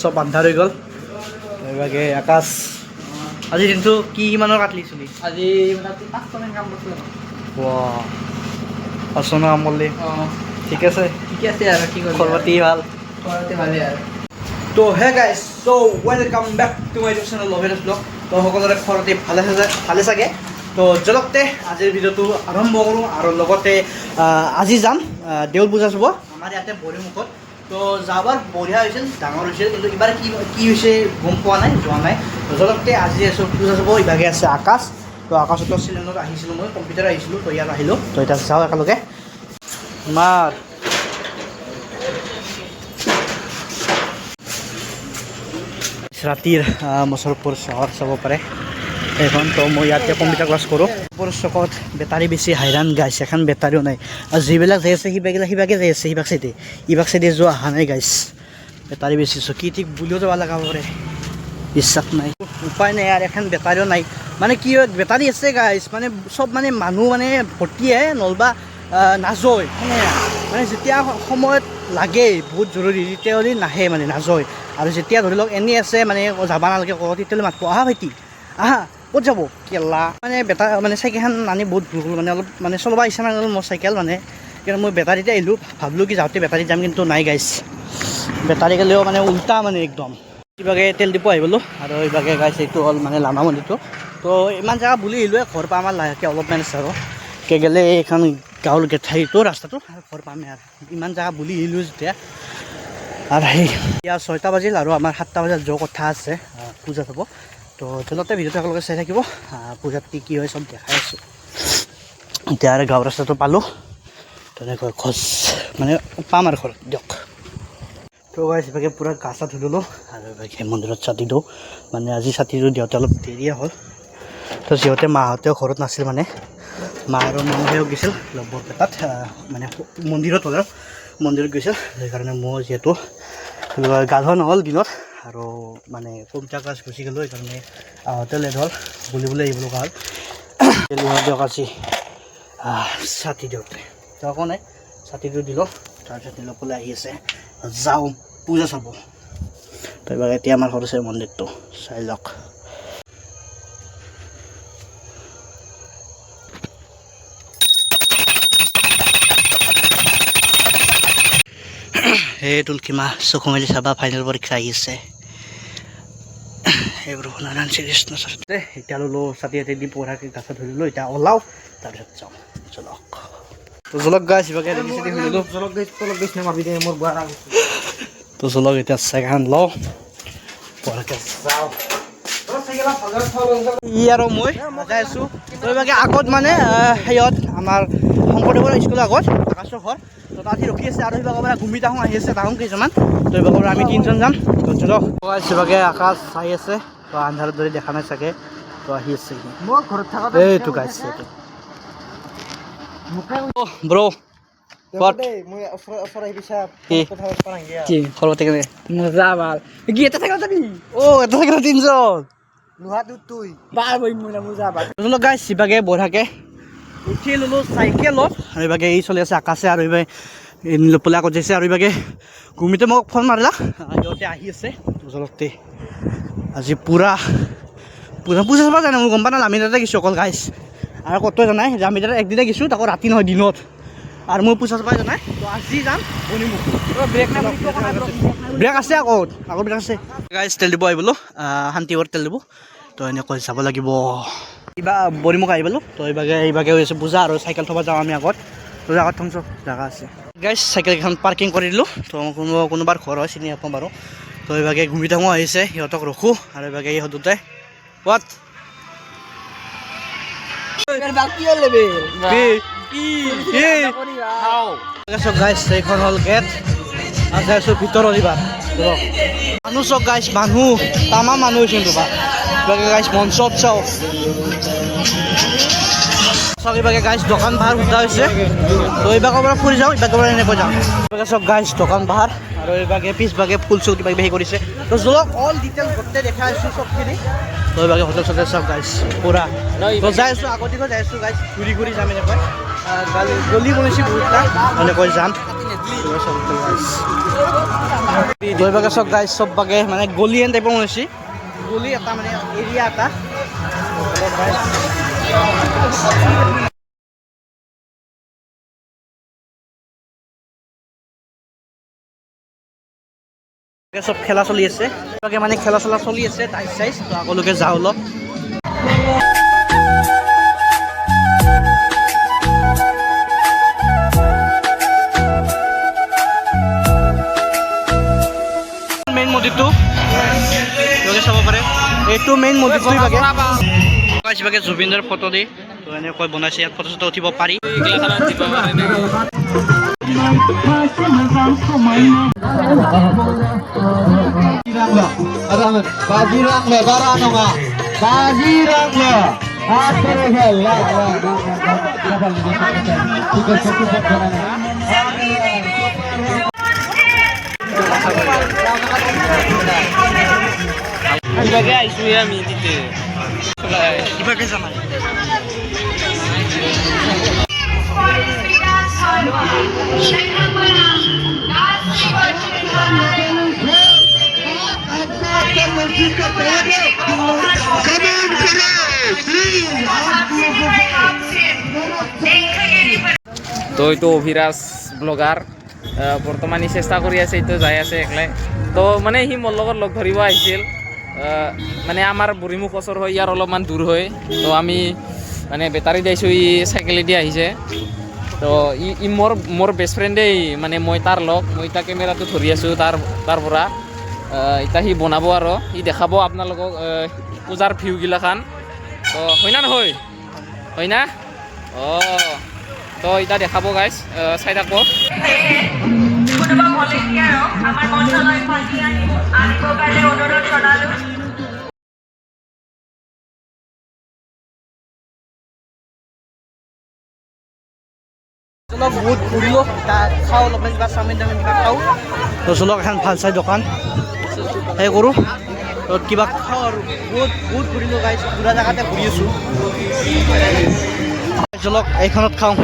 চব আন্ধাৰ হৈ গ'ল এইভাগে আকাশ আজি দিনটো কি মানৰ কাটলি চলি আজি 5 কাম কৰিছোঁ পচন্দ কাম কৰিলি ঠিক আছে আৰু কি কৰিম খবৰপাতি ভাল ভালে আৰু তো hey guys so' welcome back to my YouTube channel লভেৰাজ ব্লগ তো সকলোৰে ঘৰতে ভালে চাগে তো জলকতে আজিৰ ভিডিঅ'টো আৰম্ভ কৰোঁ আৰু লগতে আজি যাম দেউল পূজা চাব আমাৰ ইয়াতে বৰিমুখত তো যাবাৰ বঢ়িয়া হৈছিল ডাঙৰ হৈছিল কিন্তু এইবাৰ কি হৈছে গম পোৱা নাই যোৱা নাই তো জলকতে আজি আছোঁ পূজা চাব ইভাগে আছে আকাশ তো আকাশতো চিলিণ্ডাৰত আহিছিলোঁ মই কম্পিউটাৰ আহিছিলোঁ তো ইয়াত আহিলোঁ তো এতিয়া যাওঁ একেলগে মাৰ ৰাতিৰ মছৰপুৰ চহৰ চাব পাৰে এইখন তো মই ইয়াতে কম্পিউটাৰ ক্লাছ কৰোঁ ওপৰ চকত বেটাৰী বেছি হাইৰাণ গাইছ এখন বেটাৰীও নাই আৰু যিবিলাক যাই আছে সিভাগে যাই আছে ইভাগ চাইডে যোৱা অহা নাই গাইছ বেটাৰী বেছি চকী ঠিক বুলিও যাব লগা পাৰে বিশ্বাস নাই উপায় নাই আৰু এখন বেটাৰীও নাই মানে কি হয় বেটাৰী আছে গাইছ মানে চব মানে মানুহ মানে ভৰ্তিয়ে নলবা নাযায় মানে যেতিয়া সময়ত লাগে বহুত জৰুৰী তেতিয়াহ'লে নাহে মানে নাযায় আৰু যেতিয়া ধৰি লওক এনেই আছে মানে যাব নালাগে কওঁ তেতিয়াহ'লে মাতব আহা ভাইটি আহা ক'ত যাব কেলা মানে মানে চাইকেলখন আনি বহুত ভুল হ'ল মানে অলপ মানে চলাব ইচ্ছা নাগ'ল মোৰ চাইকেল মানে কিন্তু মই বেটাৰীতে আহিলোঁ ভাবিলোঁ কি যাওঁতে বেটাৰীত যাম কিন্তু নাই গাইছ বেটাৰী গ'লেও মানে উল্টা মানে একদম ইভাগে তেল ডিপু আহি গ'লোঁ আৰু ইভাগে গাইছ এইটো হ'ল মানে লামা মন্দিৰটো তো ইমান জেগা বুলি আহিলোঁ ঘৰৰ পৰা আমাৰ লাহেকৈ অলপমান আছে আৰু কে গ'লে এইখন গাঁৱৰ গেট ঠাইটো ৰাস্তাটো ঘৰ পামেই আৰু ইমান জেগা বুলি আহিলোঁ যেতিয়া আৰু সেই এতিয়া 6টা বাজিল আৰু আমাৰ 7টা বজাত যোৱা কথা আছে পূজা চাব তো চলতে ভিডিঅ'টো একেলগে চাই থাকিব পূজাত কি হয় চব দেখাই আছোঁ এতিয়া আৰু গাঁৱৰ ৰাস্তাটো পালোঁ তেনেকৈ খোজ মানে পাম আৰু ঘৰত দিয়ক তো গাইছ ইভাগে পূৰা গা চা ধুই ল'লোঁ আৰু ইভাগে মন্দিৰত চাতি দিওঁ মানে আজি চাতিটো দিওঁতে অলপ দেৰিয়ে হ'ল তো যিহেতু মাহঁতেও ঘৰত নাছিল মানে মা আৰু মানুহেও গৈছিল বৰপেটাত মানে মন্দিৰত হ'ল মন্দিৰত গৈছিল সেইকাৰণে মই যিহেতু গা ধোৱা নহ'ল দিনত আৰু মানে কম্পিউটাৰ ক্লাছ গুচি গ'লোঁ সেইকাৰণে আহোঁতে লেট হ'ল বুলিবলৈ আহিব লগা হ'ল দিয়ক আজি ছাতি দিওঁতে তো একো নাই ছাতিটো দিলোঁ তাৰপিছত দিলকলৈ আহি আছে যাওঁ পূজা চাব তো এবাৰ এতিয়া আমাৰ ঘৰ আছে মন্দিৰটো চাই লওক এই তুলসীমা চকু মেলি চাবা ফাইনেল পৰীক্ষা আহি আছে এইবোৰ নাৰায়ণ শ্ৰীকৃষ্ণ সৰস্বতী এতিয়া ল'লোঁ ছাতি ইয়াতে দি পঢ়াকৈ গাছা ধৰিলোঁ এতিয়া ওলাওঁ তাৰপিছত যাওঁ চলক তো জলক গাছ ইভাগে ৰেডি চেডি হৈ ল'লোঁ তো চলক এতিয়া চাইকেলখন লওঁ পঢ়াকৈ যাওঁ ই আৰু মই যাই আছোঁ তো এইভাগে আগত মানে সেয়ত আমাৰ শংকৰদেৱৰ স্কুলৰ আগত আকাশৰ ঘৰ তো তাত ৰখি আছে আৰু এইভাগে মানে ঘুমি তাহোঁ আহি আছে তাহোঁ কেইজনমান তো এইভাগে আমি 3জন যাম তো চলক এইভাগে আকাশ চাই আছে তো আন্ধাৰত ধৰি দেখা নাই চাগে তো আহি আছে মই ঘৰত থাকোঁতে এইটো গাইছ ব্ৰ What? কি খবৰতে কেনে মজা ভাল কি এটা থাকে যাবি এটা থাকে 3জন লোহাটো তুই বাৰ বই মই মজা ভাল চলক গাইছ ইভাগে বঢ়াকে উঠি ল'লোঁ চাইকেলত আৰু ইভাগে এই চলি আছে আকাশে আৰু ইভাগে নীলপলে আগত যাইছে আৰু ইভাগে ঘুমিতে মোক ফোন মাৰিলা সিহঁতে আহি আছে জলকতে আজি পূজা চাব জানে মই গম পোৱা নাই আমি তাতে গৈছোঁ অকল গাইছ আৰু ক'তো জানাই যে আমি তাতে একদিনে গৈছোঁ তাকো ৰাতি নহয় দিনত আৰু মই পূজা চাব জানাই তো আজি যাম বনিমুখ ব্ৰেক আছে আগত ব্ৰেক আছে গাইছ তেল দিব আহিবলৈ শান্তিগড় তেল দিব তো এনেকৈ যাব লাগিব কিবা বনিমুখ আহি পালোঁ তো এইভাগে হৈ আছে পূজা আৰু চাইকেল থ'ব যাওঁ আমি আগত তো আগত থমছো জেগা আছে গাইছ চাইকেলখন পাৰ্কিং কৰি দিলোঁ তো কোনোবাৰ ঘৰ হয় চিনি নাপাওঁ বাৰু তো এইভাগে ঘুমি থাকোঁ আহিছে সিহঁতক ৰখোঁ আৰু এইভাগে ইহঁত দুটাই হোৱাট গাইছ এইখন হ'ল গেট আৰু ভিতৰৰ এইবাৰ মানুহ চক গাইছ মানুহ তামাম মানুহ হৈছে ৰ'বা ইবাগে গাইছ মঞ্চত চাও চব ইবাগে গাইছ দোকান বাহাৰ উঠা হৈছে তো ইবাগৰ পৰা ফুৰি যাওঁ ইবাগৰ পৰা এনেকৈ যাওঁ ইবাগে চব গাইছ দোকান বাহাৰ আৰু ইবাগে পিছবাগে ফুল চুল কিবা কিবি কৰিছে তো জলক অল ডিটেইল গোটেই দেখা আছোঁ চবখিনি তো ইবাগে হোটেল চটেল চব গাইছ পুৰা তো যাই আছোঁ আগতীয়াকৈ যাই আছোঁ গাইছ ঘূৰি ঘূৰি যাম এনেকৈ গলি বনাইছে বহুতটা এনেকৈ যাম তো ইবাগে চব গাইছ চব বাগে মানে গলি এন টাইপৰ বনাইছে গলি এটা মানে এৰিয়া এটা সব খেলা চলি আছে মানে খেলা চলা চলি আছে টাইচ চাইজ তো আগলৈকে যাওঁ অলপ মেইন মন্দিৰটো চাব পাৰে এইটো মেইন মন্দিৰটো ইবাগে জুবিনৰ ফটো দি তো এনেকৈ বনাইছে ইয়াত ফটো চটো উঠিব পাৰি ইবাগে আইছো আমি দিতে ইবাগে যাম তো এইটো অভিৰাজ ব্লগাৰ বৰ্তমান চেষ্টা কৰি আছে এইটো যাই আছে একলাই তো মানে সি মোৰ লগত লগ ধৰিব আহিছিল মানে আমাৰ বুঢ়ীমুখ ওচৰ হয় ইয়াৰ অলপমান দূৰ হয় তো আমি মানে বেটাৰী দিছোঁ ই চাইকেলেদি আহিছে তো ই মোৰ বেষ্ট ফ্ৰেণ্ডেই মানে মই তাৰ লগ মই তাৰ কেমেৰাটো ধৰি আছোঁ তাৰ পৰা এতিয়া সি বনাব আৰু সি দেখাব আপোনালোকক পূজাৰ ভিউগিলাখান তো হয় না নহয় হয় না অঁ তো এতিয়া দেখাব গাইজ চাই থাকব কোনোবা ভলেণ্টিয়াৰক আমাৰ মঞ্চলৈ মাতি আনিবৰ কাৰণে অনুৰোধ জনালোঁ চলক বহুত ঘূৰিলো খাওঁ অলপ কিবা চাওমিন টাউমিন কিবা খাওঁ তো চলক এখন ভাল চাই দোকান সেই কৰোঁ তো কিবা খাওঁ আৰু বহুত ঘূৰিলোঁ গাইছ ঘূৰা জেগাতে ঘূৰি আছোঁ চলক এইখনত খাওঁ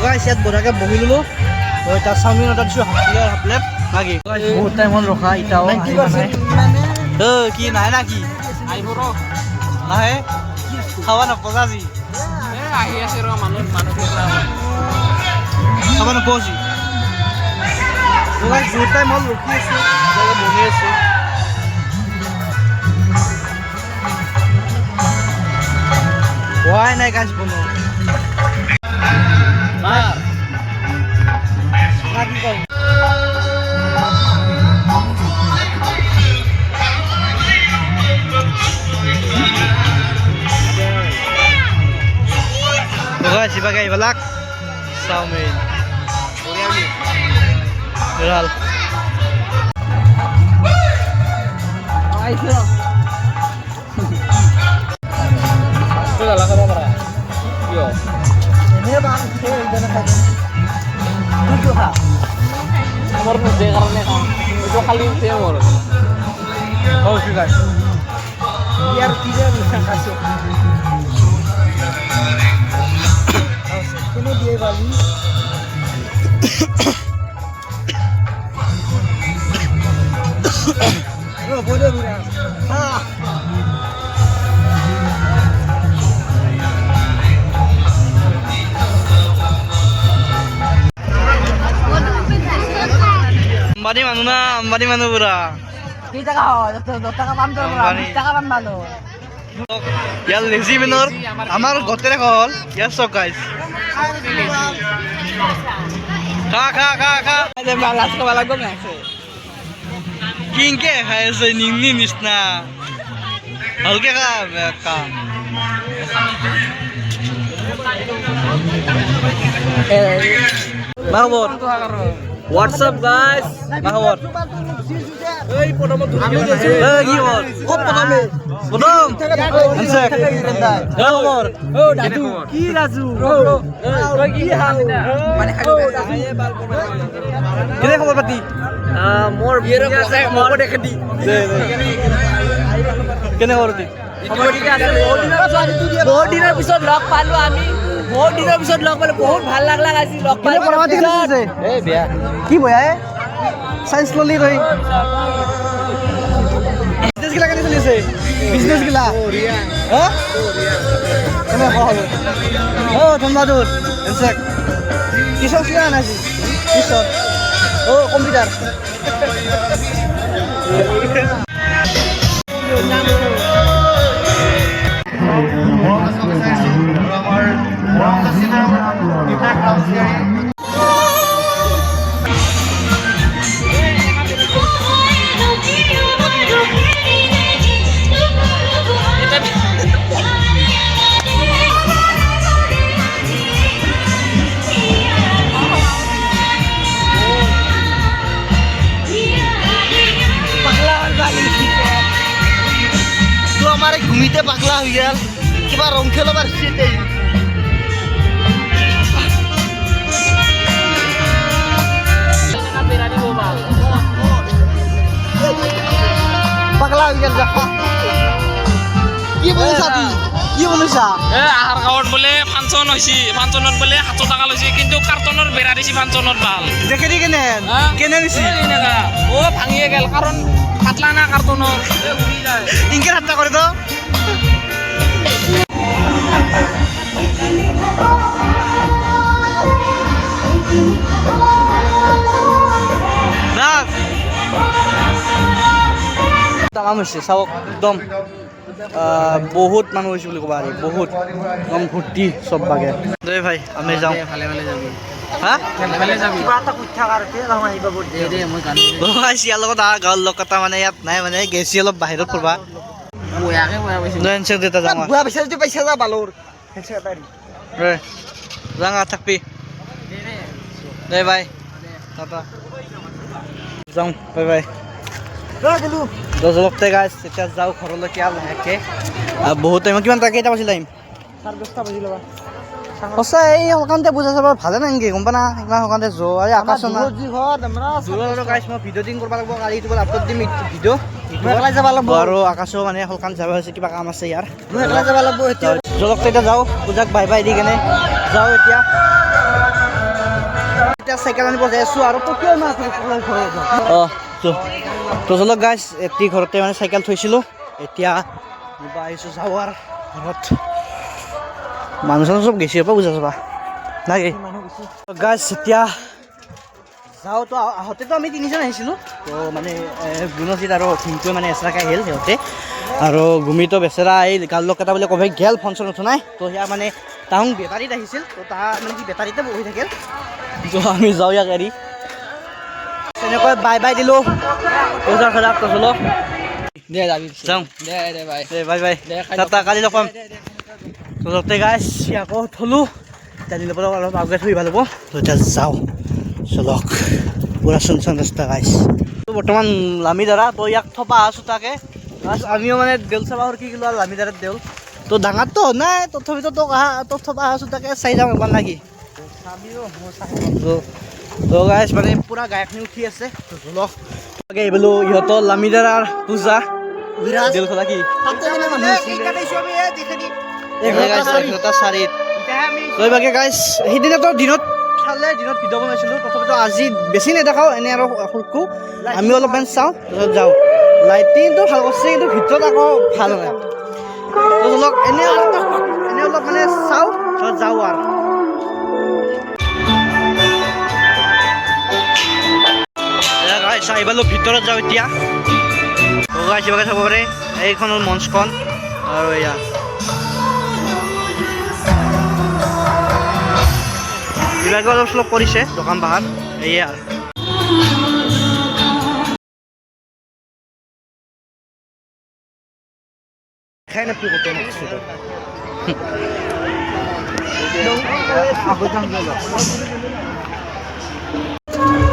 গাইছ ইয়াত বঢ়িয়াকৈ বহি ল'লোঁ এটা চাওমিন অৰ্ডাৰ দিছোঁ হাফ প্লেট নাকি বহুত টাইমত ৰখা এতিয়াও কি নাহে না কি আহিব ৰ নাহে খাবা নপজা যি আহি আছে ৰ মানুহ খাবা নপজি বহুত টাইমত ৰখি আছোঁ বহি আছোঁ হোৱাই নাই গাছ বনোৱা Sibagai balak Salmin Viral sudah lah apa para yo ini bang itu ha nomor muda karena itu kali itu nomor oh sih guys biar tidak bisa kasih ini dia Bali oh boleh bukan Ambani manu pura kita kau dokter kapan tuh kita kapan malu ইয়াৰ lazy মেনৰ আমাৰ গোটেই হ'ল ইয়াৰ চক গাইছ খা malas kepala gue ngasih কিংকে খাই আছে নিংনি নিচিনা ভালকে খা মাহবুব হোয়াটসঅ্যাপ গাইস মাহবুব এই প্রথমত কি বল কত প্রথম হ্যান্ডশেক খবর কি রাজু তই কি হাল মানে কেনে খবৰ পাতি মোৰ বিয়েৰ আছে মোৰ দেখে দি কেনে খবৰ পাতি বহুত দিনৰ পিছত লগ পালো আমি বহুত দিনৰ পিছত লগ পালো বহুত ভাল লাগলা আজি লগ পালো এই বেয়া কি বয়া সায়েন্স ললি তই বিজনেস গিলা কেনে চলিছে বিজনেস গিলা হা কেনে হল ও ধন্যবাদ এনসেক কিসব কি আনাছি কিসব ও কম্পিউটার हमारे घूमते पगला हो गया कि रंग खेलो पगला हो गया কি বলিছা তুই কি বলিছা আহাৰ গাঁৱত বোলে ফাংচন হৈছে ফাংচনত বোলে 700 টকা লৈছে কিন্তু কাৰ্টনৰ বেৰা দিছি ফাংচনত ভাল দেখে দি কেনে কেনে দিছি এনেকা ও ভাঙিয়ে গেল কাৰণ পাতলা না কাৰ্টনৰ ঘূৰি যায় ইনকে হাত্তা করে তো কাম হৈছে চাওক একদম বহুত মানুহ হৈছে বুলি ক'ব পাৰি বহুত একদম ভৰ্তি চব বাগে দে ভাই আমি যাওঁ ভালে ভালে যাবি হা ভালে যাবি ইয়াৰ লগত গাঁৱৰ লগ এটা মানে ইয়াত নাই মানে গেছি অলপ বাহিৰত ফুৰবা বয়াকে বয়া পাইছে হেণ্ডশেক দেতা যাওঁ বুয়া পইচা যদি পইচা যা বালোর যাওঁ থাকবি দে বাই টাটা যাওঁ বাই বাই দহলকতে গাইছ এতিয়া যাওঁ ঘৰলৈকে আৰু লাহেকৈ বহুত টাইম কিমান কেইটা বাজিল টাইম সঁচা এই সকামতে বুজা চাব ভালে নাই নেকি গম পা না ইমান সকামতে যোৱা আকাশ গাইছ মই ভিডিঅ' দিন কৰিব লাগিব কালি ইউটিউবত আপলোড দিম ভিডিঅ' আৰু আকাশো মানে সকাম যাব হৈছে কিবা কাম আছে ইয়াৰ জলকতে এতিয়া যাওঁ পূজাক বাই বাই দি কেনে যাওঁ এতিয়া চাইকেল আনিব যাই আছোঁ আৰু অঁ তো চলক গাইছ এটি ঘৰতে মানে চাইকেল থৈছিলোঁ এতিয়া নিবা আহিছোঁ যাৱাৰ ঘৰত মানুহ চানুহ চব গেছি পৰা বুজা চাবা নাই গাইছ এতিয়া যাওঁ তো আহোঁতেতো আমি তিনিজন আহিছিলোঁ তো মানে গুণজিত আৰু থিংটোৱে মানে এক্সট্ৰাকৈ আহিল সিহঁতে আৰু গুমিতো বেচেৰা এই গাঁৱৰ লোক এটা বোলে ক'বাই গেল ফোন চোন উঠা নাই তো সেয়া মানে তাহোঁ বেটাৰীত আহিছিল তো তাৰ মানে কি বেটাৰীতে বহি থাকিল তো আমি যাওঁ ইয়াক এৰি তেনেকৈ বাই বাই দিলোঁ পূজাৰ খেলাক তো চলো দে যাবি যাওঁ দে বাই দে বাই বাই টাটা কালি লগ পাম তো যাওঁতে গাইছ আকৌ থলোঁ দালি ল'বলৈ অলপ আগুৱাই থৈ ভাল হ'ব তো এতিয়া যাওঁ চলক পূৰা চুনচান ৰাস্তা গাইছ বৰ্তমান লামিদাৰা তো ইয়াক থপা আছোঁ তাকে আমিও মানে দেউল চাবা সৰকি গ'লোঁ আৰু লামিদাৰাত দেউল তো ডাঙৰটো নাই তথাপিতো তোক থপা আছোঁ তাকে চাই যাওঁ এবাৰ নাকি তো গাইছ মানে পূৰা গায়কখিনি উঠি আছে জলক তাকে বোলো ইহঁতৰ লামিদাৰাৰ পূজা দেউল খোলা কি 11:04 তই বাকী গাইছ সেইদিনাতো দিনত চালে দিনত ভিডিঅ' বনাইছিলোঁ তথাপিতো আজি বেছি নেদেখাওঁ এনেই আৰু সৰু আমি অলপমান চাওঁ তাৰপিছত যাওঁ লাইটিংটো ভাল কৰিছে কিন্তু ভিতৰত আকৌ ভাল নাই তো ধৰক এনেই অলপ মানে চাওঁ তাৰপিছত যাওঁ আৰু গাইছ আহিবালো ভিতৰত যাওঁ এতিয়া গাইছ কিবাকে চাব পাৰে এইখন হ'ল মঞ্চখন আৰু এয়া কিবাকে অলপ চলপ কৰিছে দোকান বাহাৰ এয়ে আৰু খাই নাপাবি কত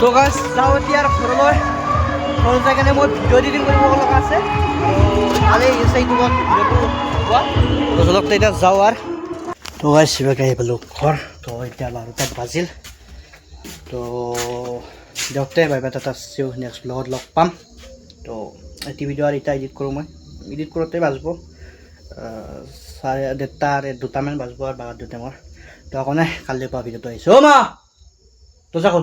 তো গাছ যাওঁ এতিয়া আৰু ঘৰলৈ ঘৰত যাই কেনে মই ভিডিঅ' এডিটিং কৰিব লগা আছে ভালেই আছে ইউটিউবত ভিডিঅ'টো পোৱা তো চলক এতিয়া যাওঁ আৰু তো গাছ শিৱাকে আহি পালোঁ ঘৰ তো এতিয়া 12টা বাজিল তো দিয়কতে বাই বাই টাটা চিউ নেক্সট ব্লগত লগ পাম তো এটি ভিডিঅ' আৰু এতিয়া এডিট কৰোঁ মই এডিট কৰোঁতে বাজিব 2টামান বাজিব আৰু বাগাত 2 টাইমৰ তো আকৌ নাই কালিৰ পৰা ভিডিঅ'টো আহিছোঁ অ' মা তো যাক